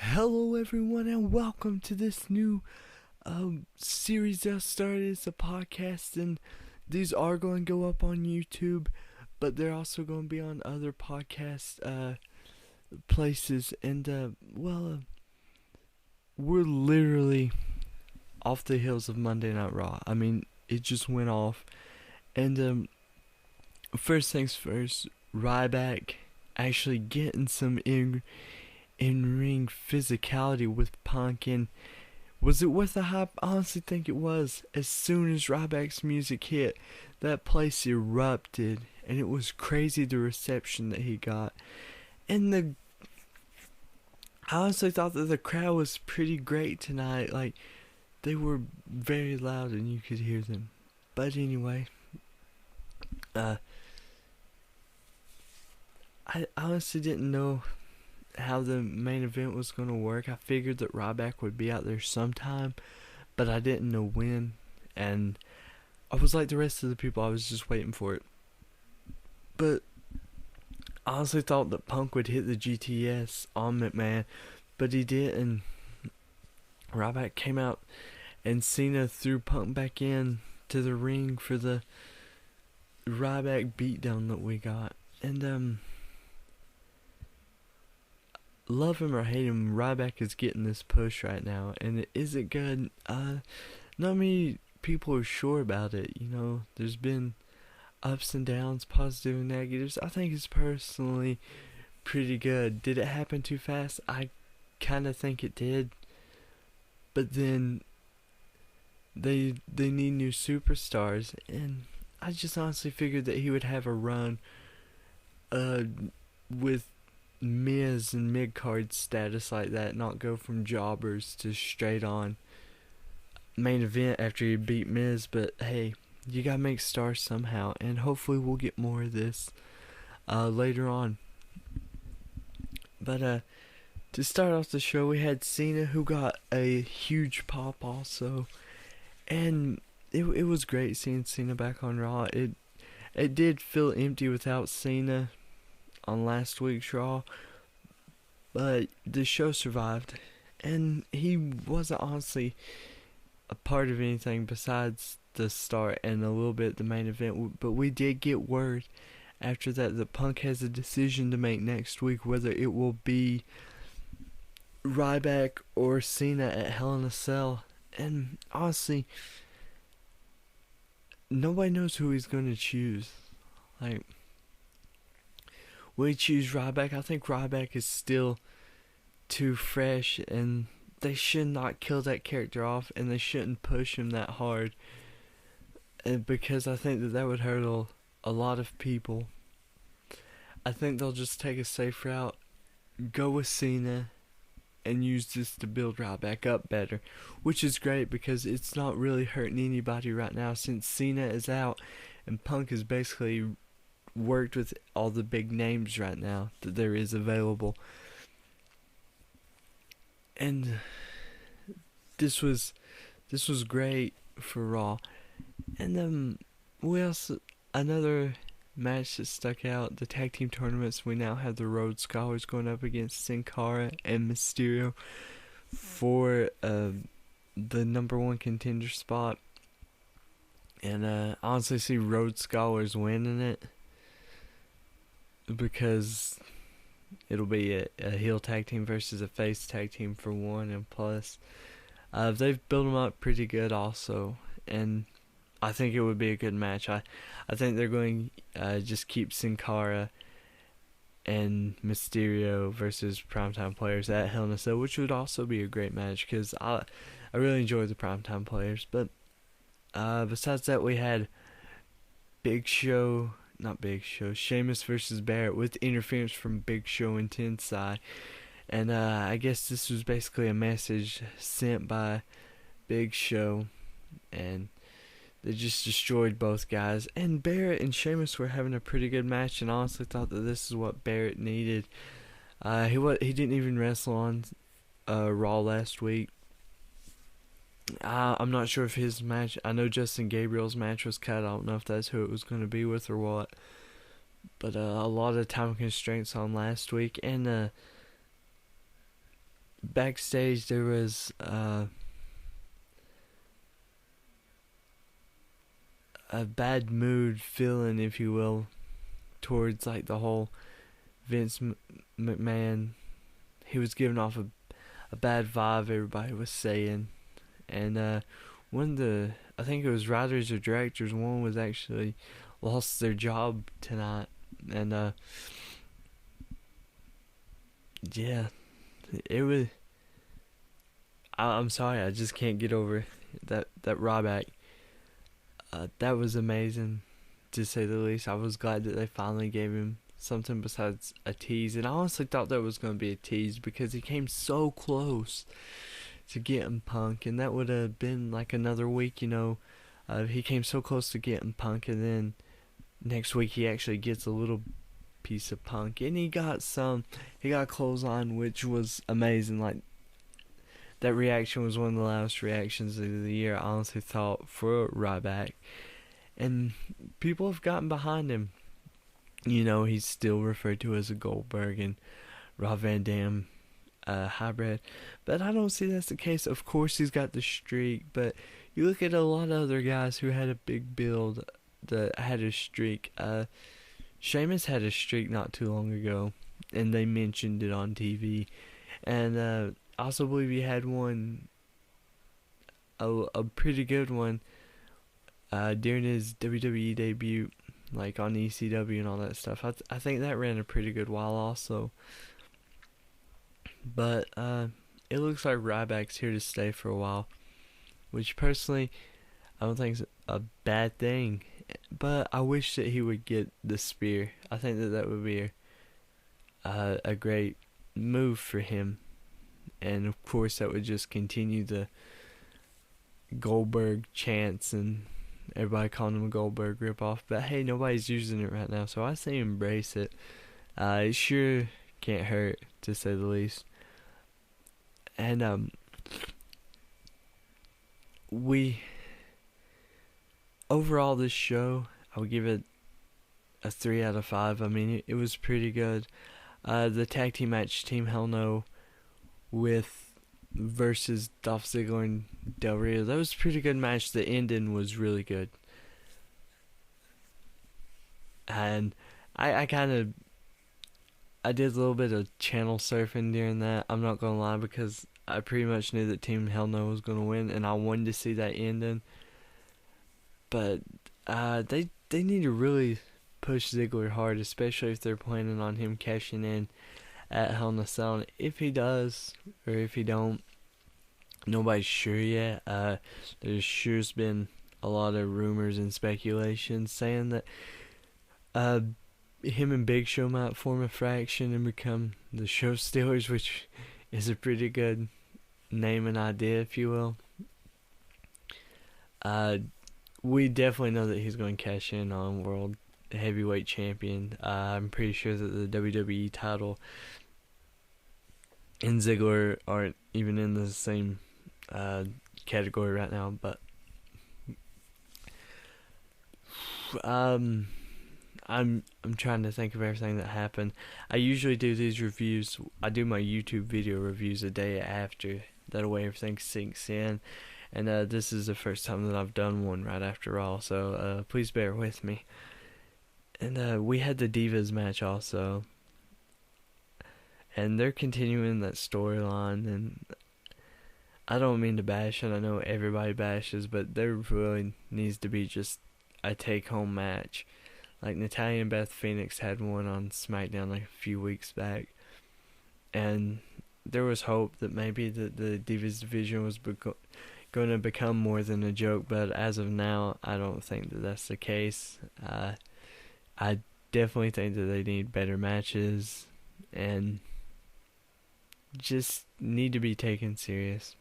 Hello everyone and welcome to this new series that started. It's a podcast and these are going to go up on YouTube, but they're also going to be on other podcast places. And we're literally off the heels of Monday Night Raw. I mean, it just went off. And first things first, Ryback actually getting some in-ring physicality with Punk. And was it worth the hype? I honestly think it was. As soon as Ryback's music hit, that place erupted, and it was crazy the reception that he got. And I honestly thought that the crowd was pretty great tonight. Like, they were very loud and you could hear them. But anyway, I honestly didn't know how the main event was going to work. I figured that Ryback would be out there sometime, but I didn't know when. And I was like the rest of the people, I was just waiting for it. But I honestly thought that Punk would hit the GTS on McMahon, but he didn't. Ryback came out and Cena threw Punk back in to the ring for the Ryback beatdown that we got. And love him or hate him, Ryback is getting this push right now. And is it good? Not many people are sure about it. You know, there's been ups and downs, positive and negatives. I think it's personally pretty good. Did it happen too fast? I kind of think it did. But then they need new superstars, and I just honestly figured that he would have a run with Miz and mid-card status like that, not go from jobbers to straight on main event after you beat Miz. But hey, you gotta make stars somehow, and hopefully we'll get more of this later on. But to start off the show, we had Cena, who got a huge pop also, and it was great seeing Cena back on Raw. It did feel empty without Cena on last week's Raw, but the show survived, and he wasn't honestly a part of anything besides the start and a little bit the main event. But we did get word after that Punk has a decision to make next week, whether it will be Ryback or Cena at Hell in a Cell. And honestly, nobody knows who he's going to choose. Like, will he choose Ryback? I think Ryback is still too fresh, and they should not kill that character off, and they shouldn't push him that hard, because I think that would hurt a lot of people. I think they'll just take a safe route, go with Cena, and use this to build Ryback up better, which is great because it's not really hurting anybody right now since Cena is out and Punk has basically worked with all the big names right now that there is available. And this was great for Raw. And we also, another match that stuck out, the tag team tournaments, we now have the Rhodes Scholars going up against Sin Cara and Mysterio for the number one contender spot. And I honestly see Rhodes Scholars winning it, because it'll be a heel tag team versus a face tag team for one, and plus they've built them up pretty good also, and I think it would be a good match. I think they're going to just keep Sin Cara and Mysterio versus Primetime Players at Hell in a Cell, which would also be a great match because I really enjoy the Primetime Players. But besides that, we had Sheamus versus Barrett with interference from Big Show and Tensai. And I guess this was basically a message sent by Big Show, and they just destroyed both guys. And Barrett and Sheamus were having a pretty good match, and I honestly thought that this is what Barrett needed. He didn't even wrestle on Raw last week. I'm not sure if his match, I know Justin Gabriel's match was cut. I don't know if that's who it was going to be with or what. But a lot of time constraints on last week, and backstage there was a bad mood feeling, if you will, towards like the whole Vince McMahon. He was giving off a bad vibe, everybody was saying. And one of the, I think it was writers or directors, one was actually lost their job tonight. And yeah, it was, I'm sorry, I just can't get over that Ryback. That was amazing, to say the least. I was glad that they finally gave him something besides a tease, and I honestly thought that was going to be a tease because he came so close to getting Punk, and that would have been like another week, you know. He came so close to getting Punk, and then next week he actually gets a little piece of Punk, and he got a clothesline, which was amazing. Like, that reaction was one of the loudest reactions of the year, I honestly thought, for Ryback. And people have gotten behind him. You know, he's still referred to as a Goldberg and Rob Van Dam hybrid. But I don't see that's the case. Of course, he's got the streak, but you look at a lot of other guys who had a big build that had a streak. Sheamus had a streak not too long ago, and they mentioned it on TV. And I also believe he had one, a pretty good one, during his WWE debut, like on ECW and all that stuff. I think that ran a pretty good while also. But it looks like Ryback's here to stay for a while, which personally I don't think is a bad thing. But I wish that he would get the spear. I think that would be a great move for him. And of course that would just continue the Goldberg chants and everybody calling him a Goldberg ripoff. But hey, nobody's using it right now, so I say embrace it. It sure can't hurt, to say the least. And overall this show, I would give it a 3 out of 5. I mean, it was pretty good. The tag team match, Team Hell No versus Dolph Ziggler and Del Rio, that was a pretty good match. The ending was really good. And I did a little bit of channel surfing during that, I'm not gonna lie, because I pretty much knew that Team Hell No was gonna win, and I wanted to see that ending. But they need to really push Ziggler hard, especially if they're planning on him cashing in at Hell in a Cell. If he does, or if he don't, nobody's sure yet. There's sure's been a lot of rumors and speculation saying that him and Big Show might form a faction and become the Show Stealers, which is a pretty good name and idea, if you will. We definitely know that he's going to cash in on World Heavyweight Champion. I'm pretty sure that the WWE title and Ziggler aren't even in the same category right now, but I'm trying to think of everything that happened. I usually do these reviews. I do my YouTube video reviews a day after. That way everything sinks in. And this is the first time that I've done one right after Raw, so please bear with me. And we had the Divas match also. And they're continuing that storyline, and I don't mean to bash it. I know everybody bashes, but there really needs to be just a take-home match. Like Natalya and Beth Phoenix had one on SmackDown like a few weeks back, and there was hope that maybe the Divas division was going to become more than a joke, but as of now, I don't think that that's the case. I definitely think that they need better matches, and just need to be taken serious.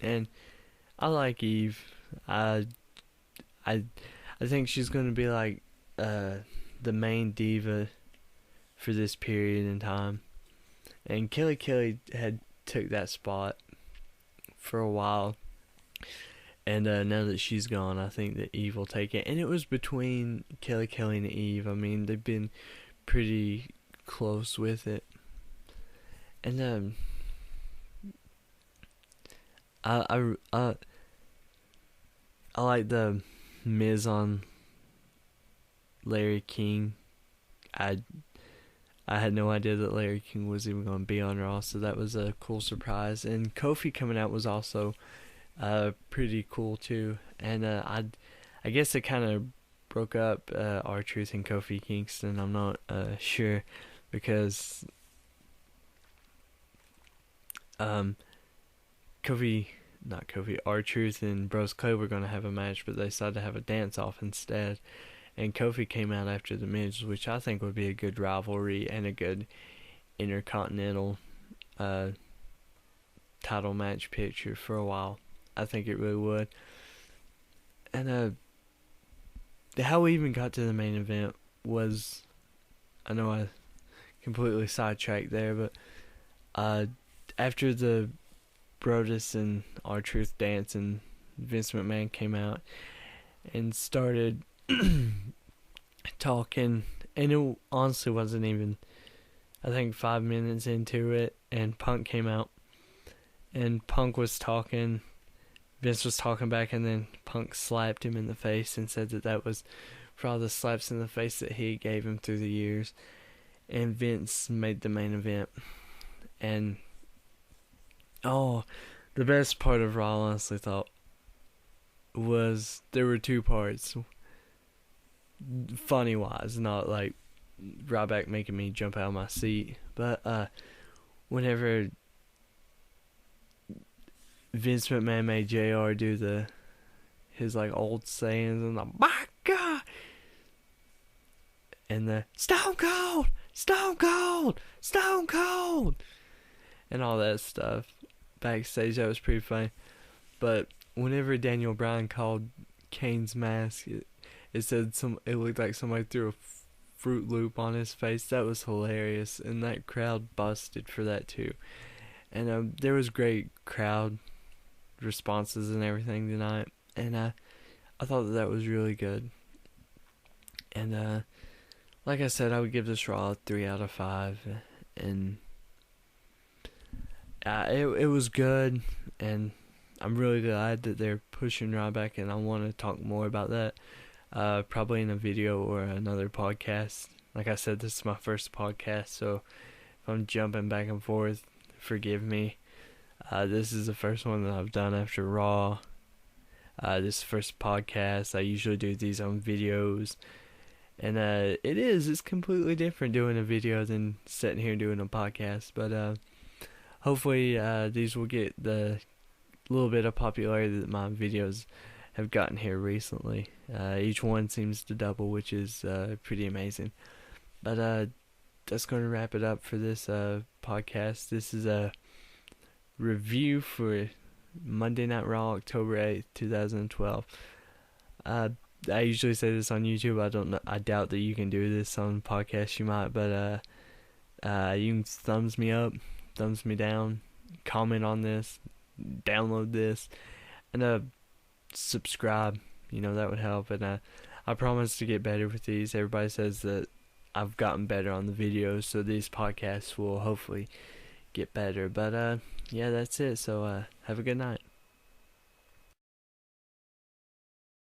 And I like Eve. I think she's going to be like the main diva for this period in time. And Kelly had took that spot for a while. And now that she's gone, I think that Eve will take it. And it was between Kelly and Eve. I mean, they've been pretty close with it. And I like the Miz on Larry King. I had no idea that Larry King was even going to be on Raw, so that was a cool surprise. And Kofi coming out was also pretty cool too. And I guess it kind of broke up R-Truth and Kofi Kingston. I'm not sure, because R-Truth and Bros Clay were going to have a match, but they decided to have a dance-off instead. And Kofi came out after the Miz, which I think would be a good rivalry and a good intercontinental title match picture for a while. I think it really would. And how we even got to the main event was, I know I completely sidetracked there, but after the Brodus and R-Truth dance, and Vince McMahon came out and started talking, and it honestly wasn't even, I think, 5 minutes into it, and Punk came out, and Punk was talking, Vince was talking back, and then Punk slapped him in the face and said that was for all the slaps in the face that he gave him through the years. And Vince made the main event. And the best part of Raw, I honestly thought, was there were two parts. Funny wise, not like Ryback making me jump out of my seat, but whenever Vince McMahon made JR do his like old sayings, and the my God, and the Stone Cold, Stone Cold, Stone Cold, and all that stuff backstage, that was pretty funny. But whenever Daniel Bryan called Kane's mask, it said it looked like somebody threw a Fruit Loop on his face. That was hilarious, and that crowd busted for that too. And there was great crowd responses and everything tonight, and I thought that was really good. And like I said, I would give this Raw a 3 out of 5, and it was good, and I'm really glad that they're pushing Ryback, and I want to talk more about that, probably in a video or another podcast. Like I said, this is my first podcast, so if I'm jumping back and forth, forgive me. This is the first one that I've done after Raw. This is the first podcast. I usually do these on videos, and it's completely different doing a video than sitting here doing a podcast, but hopefully these will get the little bit of popularity that my videos have gotten here recently. Each one seems to double, which is pretty amazing. But that's going to wrap it up for this podcast. This is a review for Monday Night Raw, October 8th, 2012. I usually say this on YouTube. I doubt that you can do this on podcasts. You might, but you can thumbs me up, thumbs me down, comment on this, download this, and subscribe. That would help. And I promise to get better with these. Everybody says that I've gotten better on the videos, so these podcasts will hopefully get better. But yeah, that's it. So have a good night.